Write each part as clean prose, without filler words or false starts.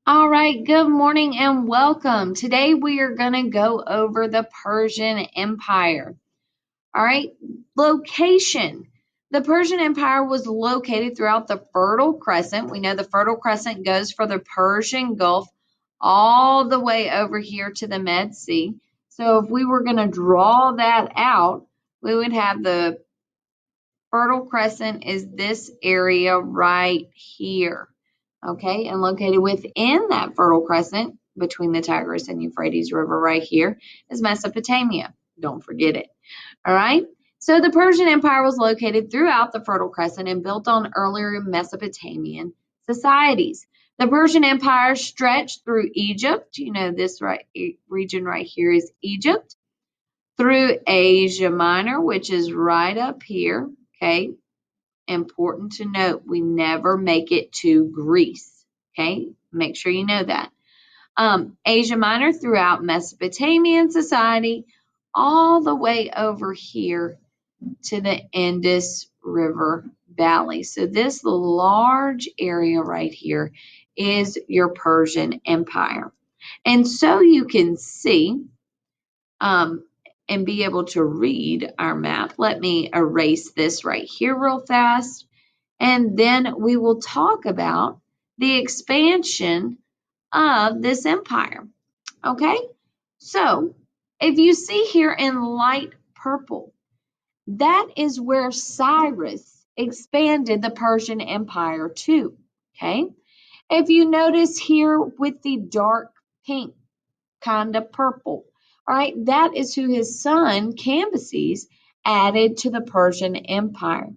All right, good morning and welcome. Today we are going to go over the Persian Empire. All right, location. The Persian Empire was located throughout the Fertile Crescent. We know the Fertile Crescent goes from the Persian Gulf all the way over here to the Med Sea. So if we were going to draw that out, we would have the Fertile Crescent is this area right here. Okay, and located within that Fertile Crescent, between the Tigris and Euphrates River right here, is Mesopotamia. Don't forget it. All right, so the Persian Empire was located throughout the Fertile Crescent and built on earlier Mesopotamian societies. The Persian Empire stretched through Egypt. You know, this region right here is Egypt, through Asia Minor, which is right up here. Okay, important to note, we never make it to Greece. Okay, make sure you know that. Asia Minor throughout Mesopotamian society, all the way over here to the Indus River Valley. So this large area right here is your Persian Empire. And so you can see um, and be able to read our map. Let me erase this right here real fast. And then we will talk about the expansion of this empire. Okay, so if you see here in light purple, that is where Cyrus expanded the Persian Empire to. Okay, if you notice here with the dark pink, kind of purple, all right, that is who his son Cambyses added to the Persian Empire.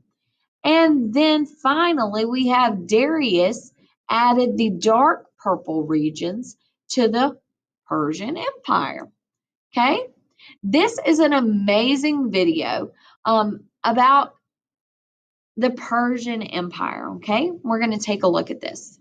And then finally, we have Darius added the dark purple regions to the Persian Empire. Okay, this is an amazing video about the Persian Empire. Okay, we're going to take a look at this.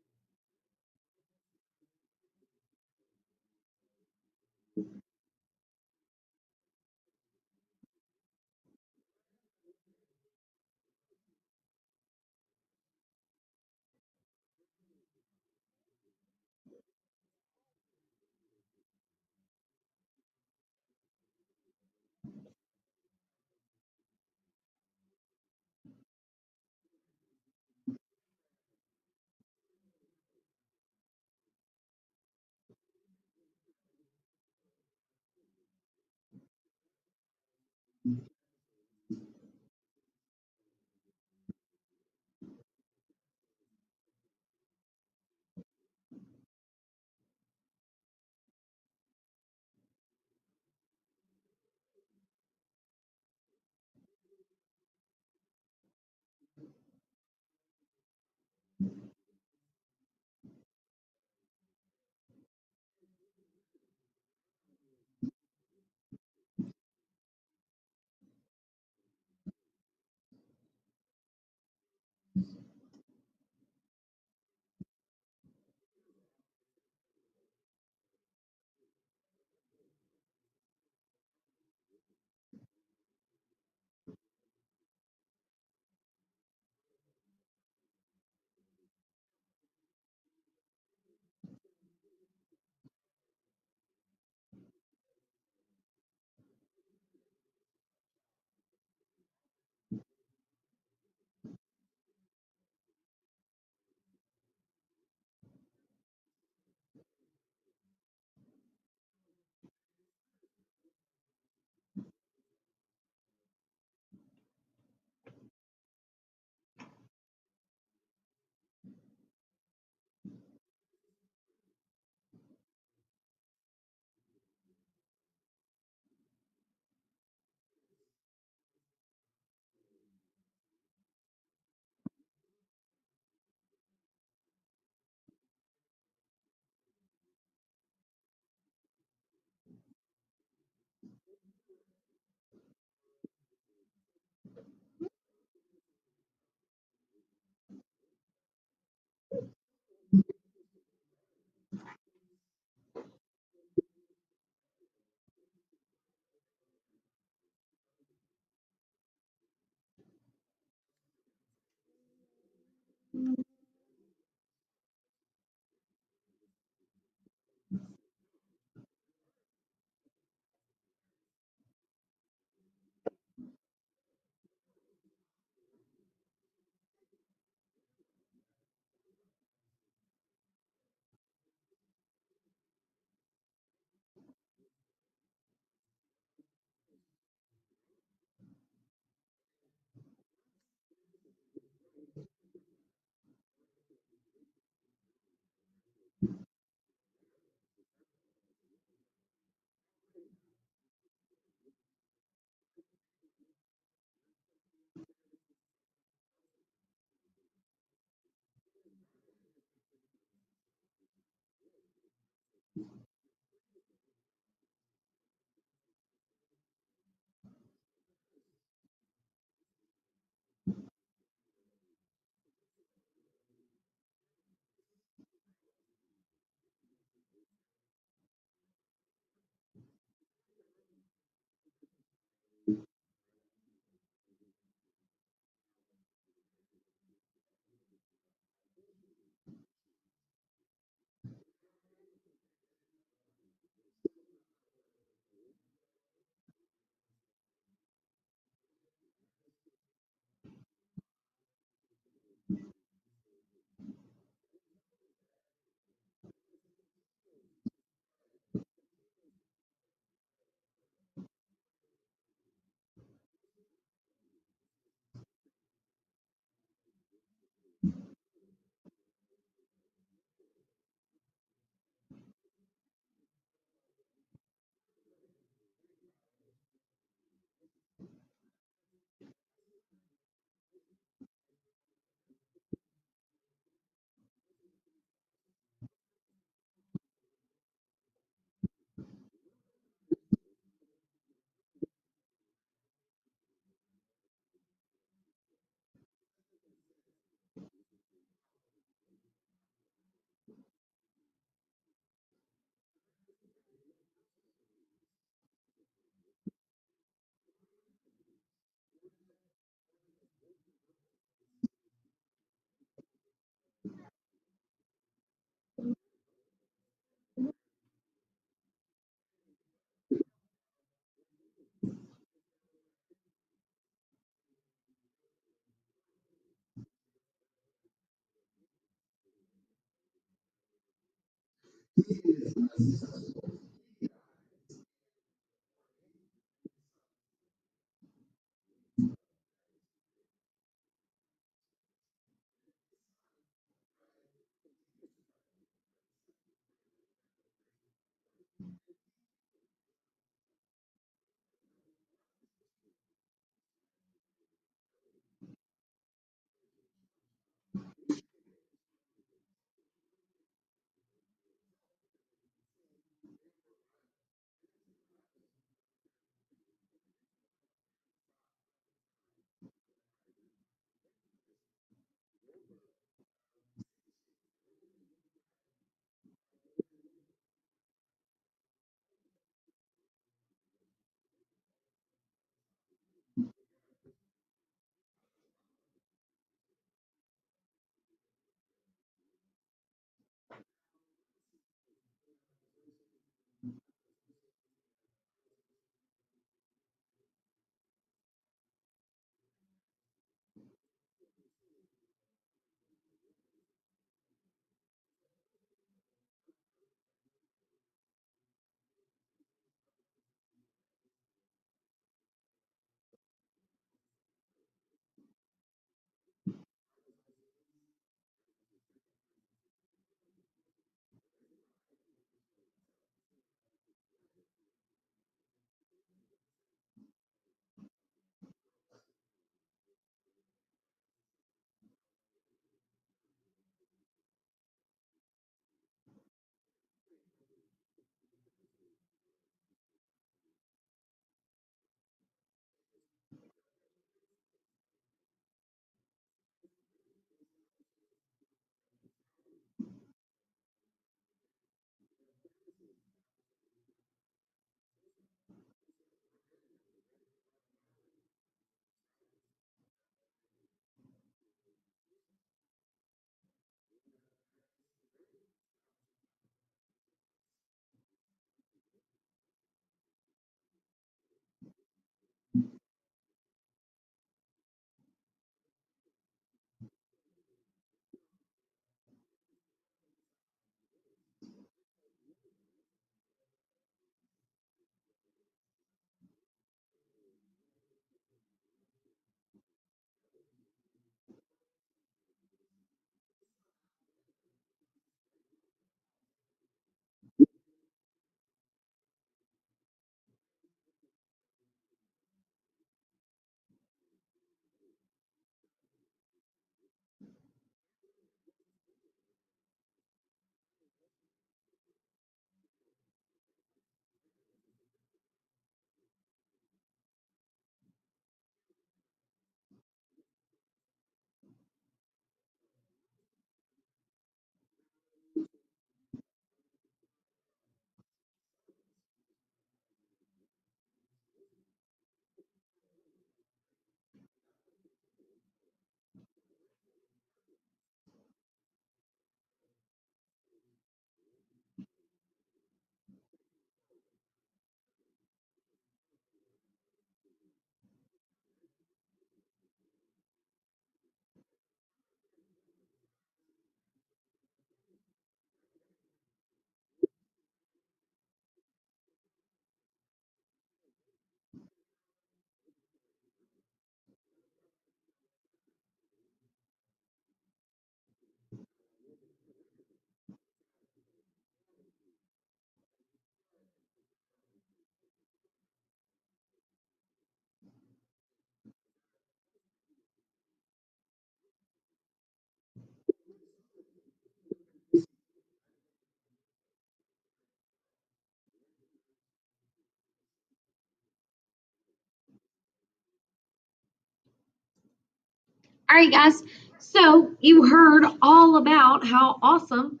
All right, guys. So you heard all about how awesome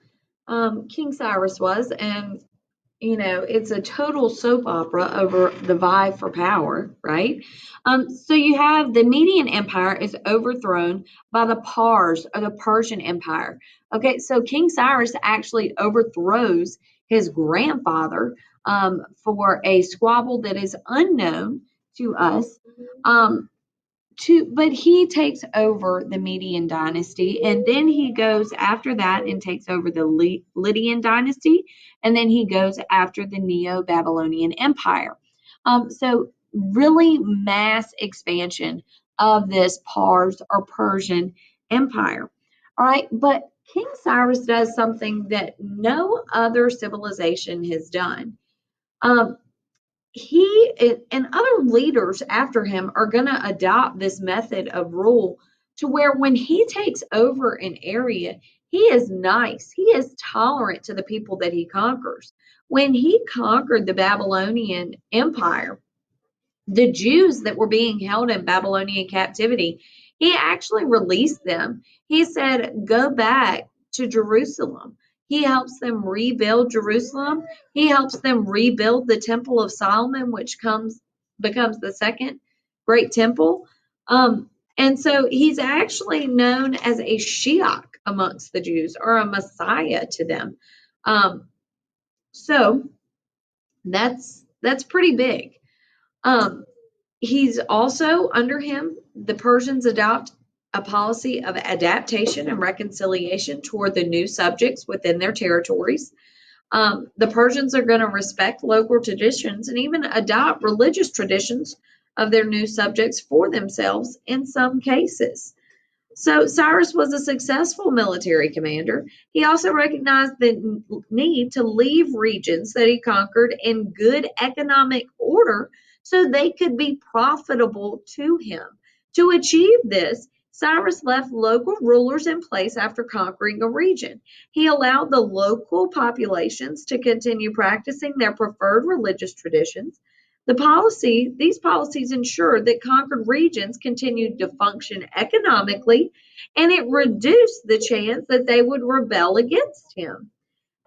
King Cyrus was, and it's a total soap opera over the vie for power, right? So you have the Median Empire is overthrown by the Pars or the Persian Empire. Okay, so King Cyrus actually overthrows his grandfather for a squabble that is unknown to us. Um, but he takes over the Median dynasty, and then he goes after that and takes over the Lydian dynasty, and then he goes after the Neo-Babylonian Empire. So really mass expansion of this Pars or Persian Empire. All right, but King Cyrus does something that no other civilization has done. Um, he and other leaders after him are going to adopt this method of rule to where when he takes over an area, he is nice. He is tolerant to the people that he conquers. When he conquered the Babylonian Empire, the Jews that were being held in Babylonian captivity, he actually released them. He said, go back to Jerusalem. He helps them rebuild Jerusalem. He helps them rebuild the Temple of Solomon, which becomes the second great temple. And so he's actually known as a Shiach amongst the Jews, or a Messiah to them. So that's pretty big. Um, He's also, under him, the Persians adopt a policy of adaptation and reconciliation toward the new subjects within their territories. The Persians are going to respect local traditions and even adopt religious traditions of their new subjects for themselves in some cases. So Cyrus was a successful military commander. He also recognized the need to leave regions that he conquered in good economic order so they could be profitable to him. To achieve this, Cyrus left local rulers in place after conquering a region. He allowed the local populations to continue practicing their preferred religious traditions. These policies ensured that conquered regions continued to function economically, and it reduced the chance that they would rebel against him.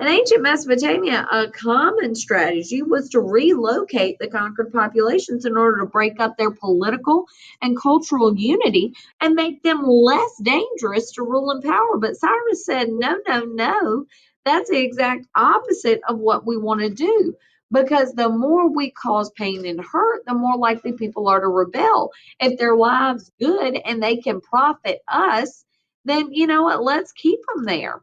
In ancient Mesopotamia, a common strategy was to relocate the conquered populations in order to break up their political and cultural unity and make them less dangerous to rule and power. But Cyrus said, no, no, no. That's the exact opposite of what we want to do. Because the more we cause pain and hurt, the more likely people are to rebel. If their lives good and they can profit us, then you know what? Let's keep them there.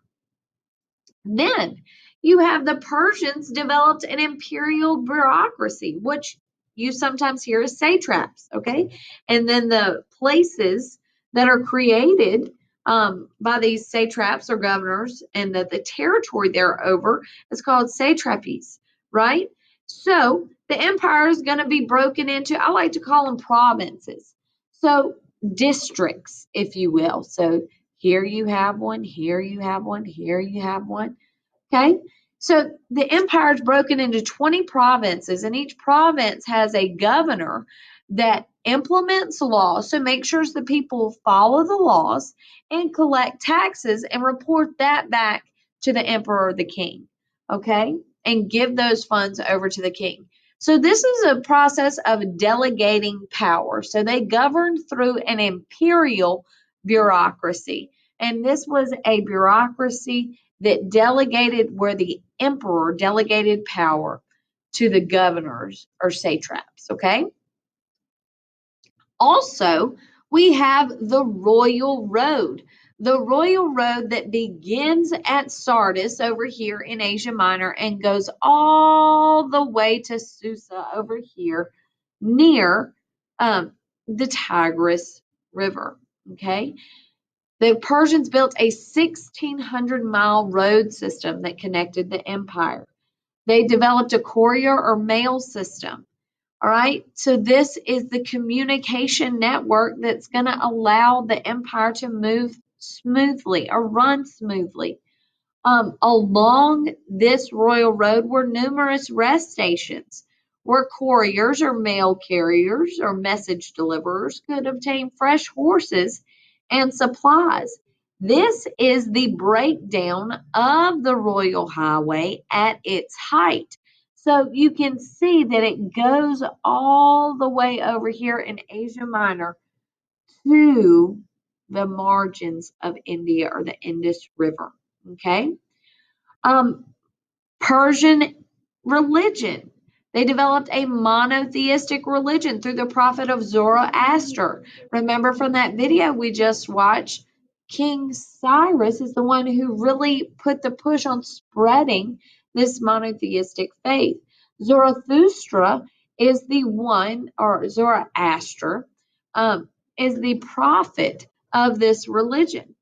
Then you have the Persians developed an imperial bureaucracy, which you sometimes hear as satraps, okay? And then the places that are created by these satraps or governors, and the territory they're over is called satrapies, right? So the empire is going to be broken into, I like to call them provinces. So districts, if you will. So here you have one, here you have one, here you have one. Okay, so the empire is broken into 20 provinces, and each province has a governor that implements laws, so make sure the people follow the laws and collect taxes and report that back to the emperor or the king, okay, and give those funds over to the king. So this is a process of delegating power. So they govern through an imperial bureaucracy, and this was a bureaucracy that delegated, where the emperor delegated power to the governors or satraps, okay? Also, we have the royal road. The royal road that begins at Sardis over here in Asia Minor and goes all the way to Susa over here near the Tigris River, okay? The Persians built a 1,600-mile road system that connected the empire. They developed a courier or mail system. All right, so this is the communication network that's going to allow the empire to move smoothly or run smoothly. Along this royal road were numerous rest stations where couriers or mail carriers or message deliverers could obtain fresh horses and supplies. This is the breakdown of the Royal Highway at its height. So you can see that it goes all the way over here in Asia Minor to the margins of India or the Indus River. Okay. Um, Persian religion. They developed a monotheistic religion through the prophet of Zoroaster. Remember from that video we just watched, King Cyrus is the one who really put the push on spreading this monotheistic faith. Zarathustra is the one, or Zoroaster, um, is the prophet of this religion.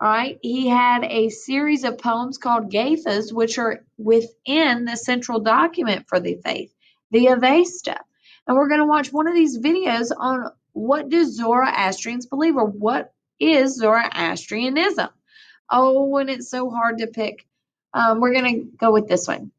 All right. He had a series of poems called Gathas, which are within the central document for the faith, the Avesta. And we're going to watch one of these videos on what do Zoroastrians believe, or what is Zoroastrianism. Oh, and it's so hard to pick. We're going to go with this one.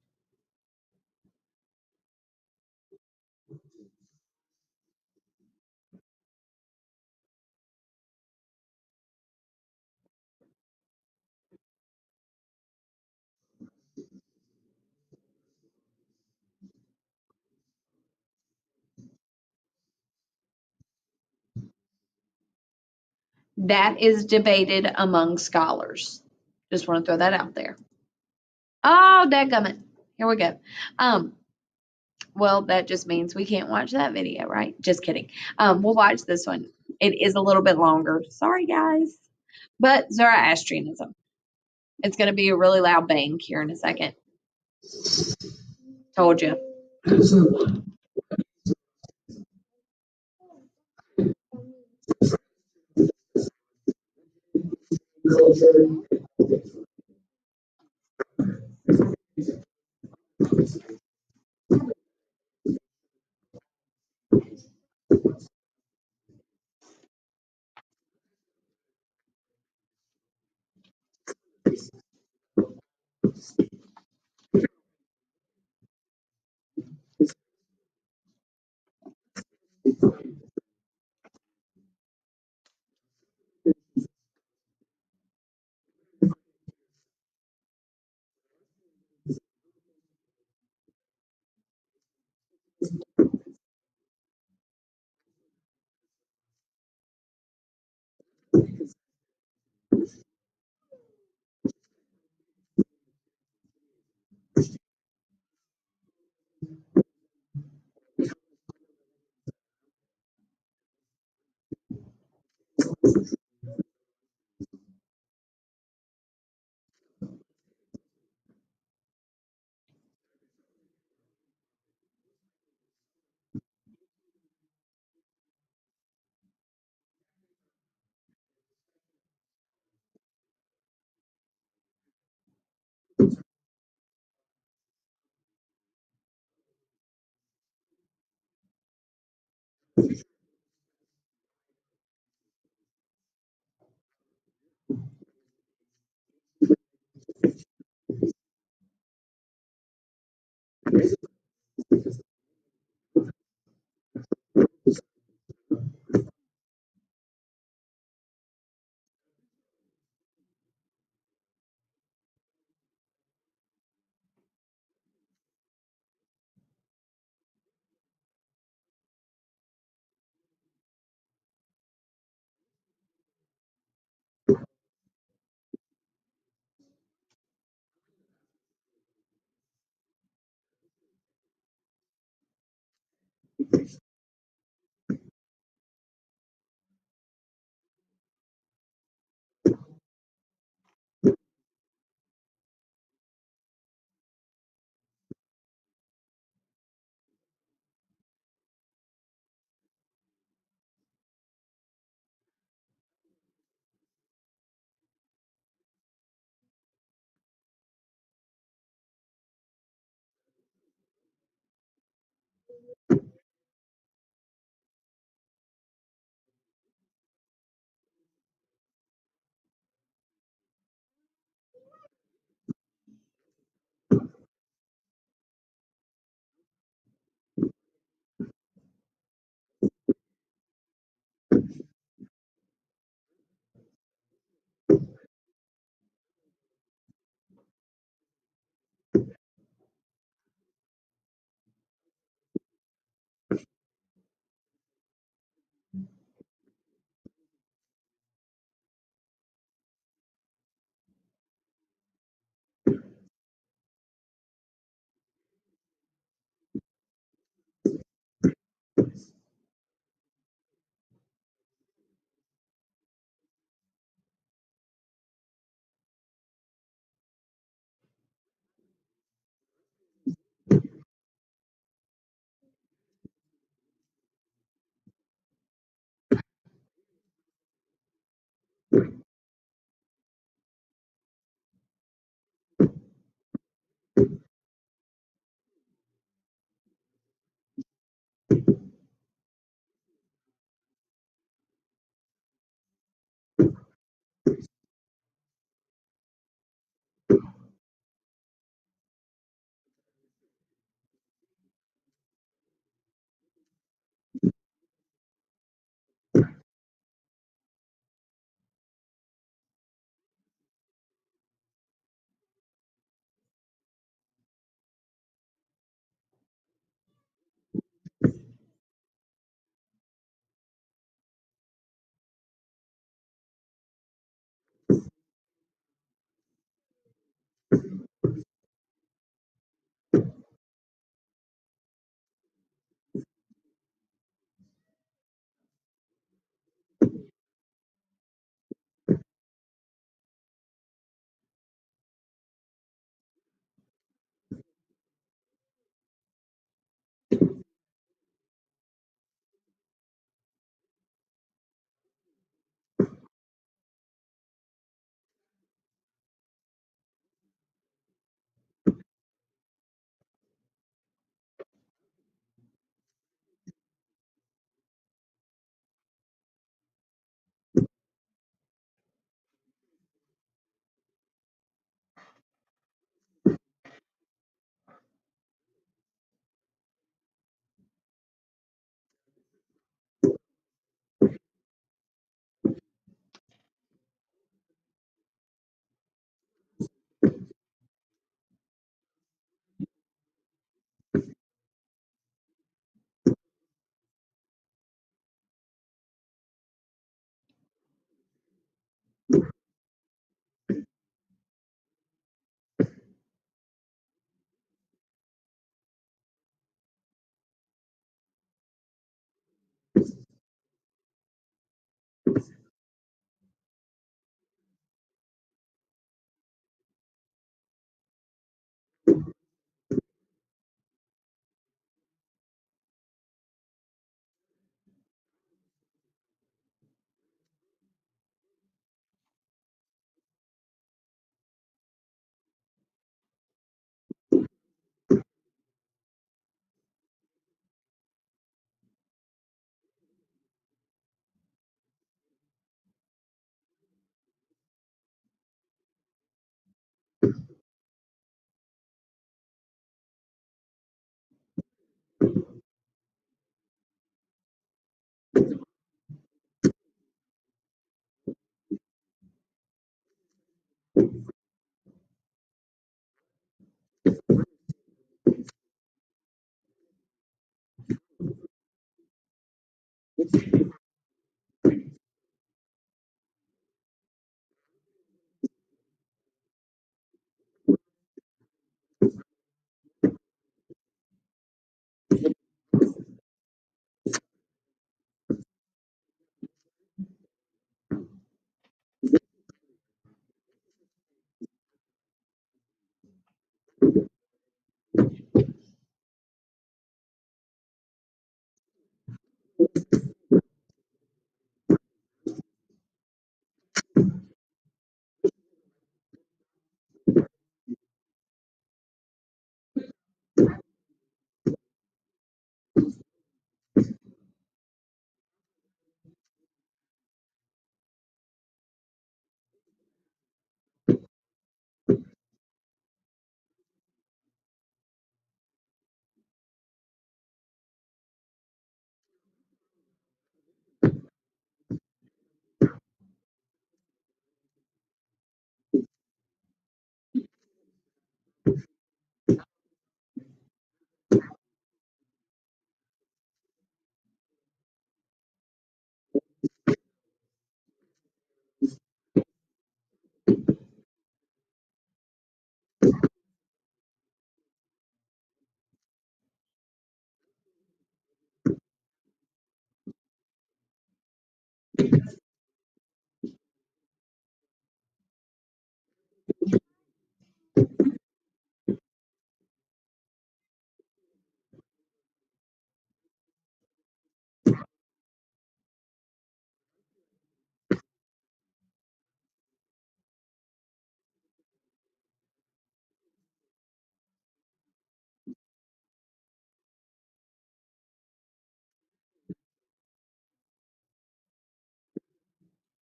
That is debated among scholars. Just want to throw that out there. Oh, dadgummit. Here we go. Um, Well, that just means we can't watch that video, right? Just kidding. We'll watch this one. It is a little bit longer. Sorry, guys. But Zoroastrianism. It's going to be a really loud bang here in a second. Told you.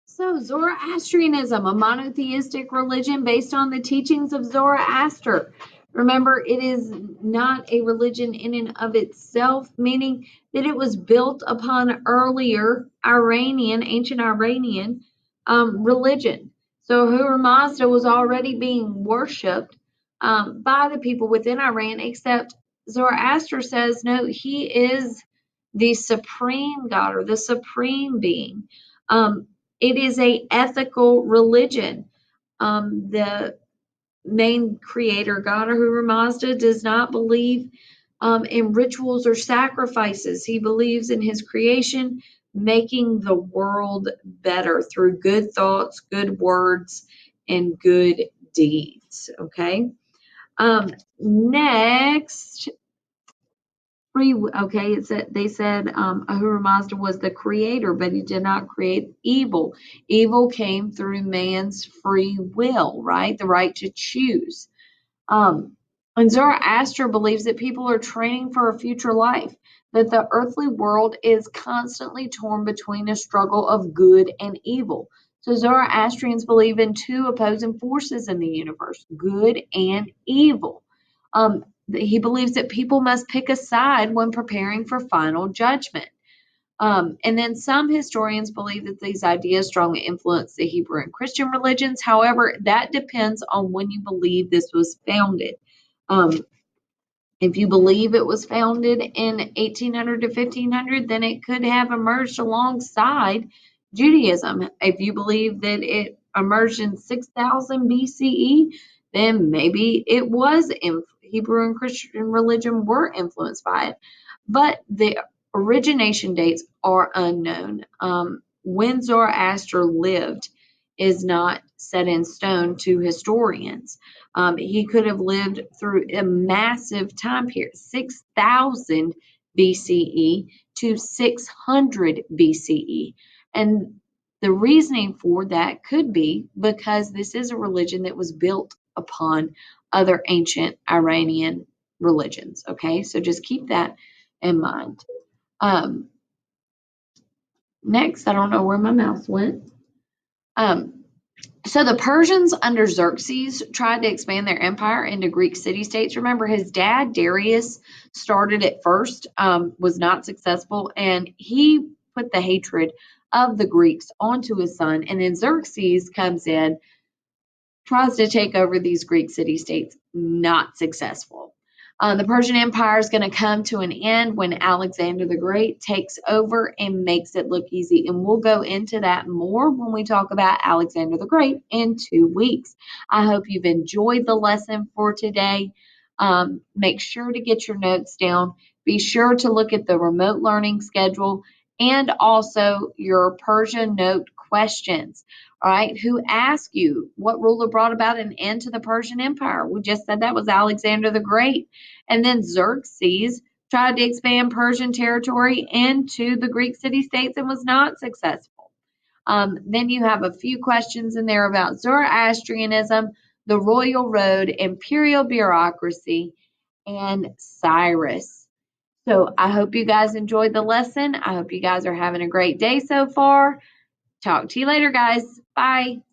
So, Zoroastrianism, a monotheistic religion based on the teachings of Zoroaster. Remember, it is not a religion in and of itself, meaning that it was built upon earlier ancient Iranian religion. So, Ahura Mazda was already being worshipped by the people within Iran, except Zoroaster says, no, he is the supreme God or the supreme being. It is a ethical religion. The main creator, God Ahura Mazda, does not believe in rituals or sacrifices. He believes in his creation, making the world better through good thoughts, good words, and good deeds. Okay. Next, okay, they said Ahura Mazda was the creator, but he did not create evil. Evil came through man's free will, right? The right to choose. Um, and Zoroaster believes that people are training for a future life, that the earthly world is constantly torn between a struggle of good and evil. So Zoroastrians believe in two opposing forces in the universe, good and evil. He believes that people must pick a side when preparing for final judgment. And then some historians believe that these ideas strongly influenced the Hebrew and Christian religions. However, that depends on when you believe this was founded. Um, if you believe it was founded in 1800 to 1500, then it could have emerged alongside Judaism. If you believe that it emerged in 6000 BCE, then maybe it was Hebrew and Christian religion were influenced by it. But the origination dates are unknown. When Zoroaster lived is not set in stone to historians. He could have lived through a massive time period, 6000 BCE to 600 BCE. And the reasoning for that could be because this is a religion that was built upon other ancient Iranian religions. Okay, so just keep that in mind. Um, Next, I don't know where my mouse went. Um, So the Persians under Xerxes tried to expand their empire into Greek city-states. Remember, his dad, Darius, started it first, was not successful, and he put the hatred of the Greeks onto his son. And then Xerxes comes in, tries to take over these Greek city-states, not successful. The Persian Empire is going to come to an end when Alexander the Great takes over and makes it look easy. And we'll go into that more when we talk about Alexander the Great in 2 weeks. I hope you've enjoyed the lesson for today. Make sure to get your notes down. Be sure to look at the remote learning schedule and also your Persian note questions. All right, who asked you what ruler brought about an end to the Persian Empire? We just said that was Alexander the Great. And then Xerxes tried to expand Persian territory into the Greek city-states and was not successful. Then you have a few questions in there about Zoroastrianism, the royal road, imperial bureaucracy, and Cyrus. So I hope you guys enjoyed the lesson. I hope you guys are having a great day so far. Talk to you later, guys. Bye.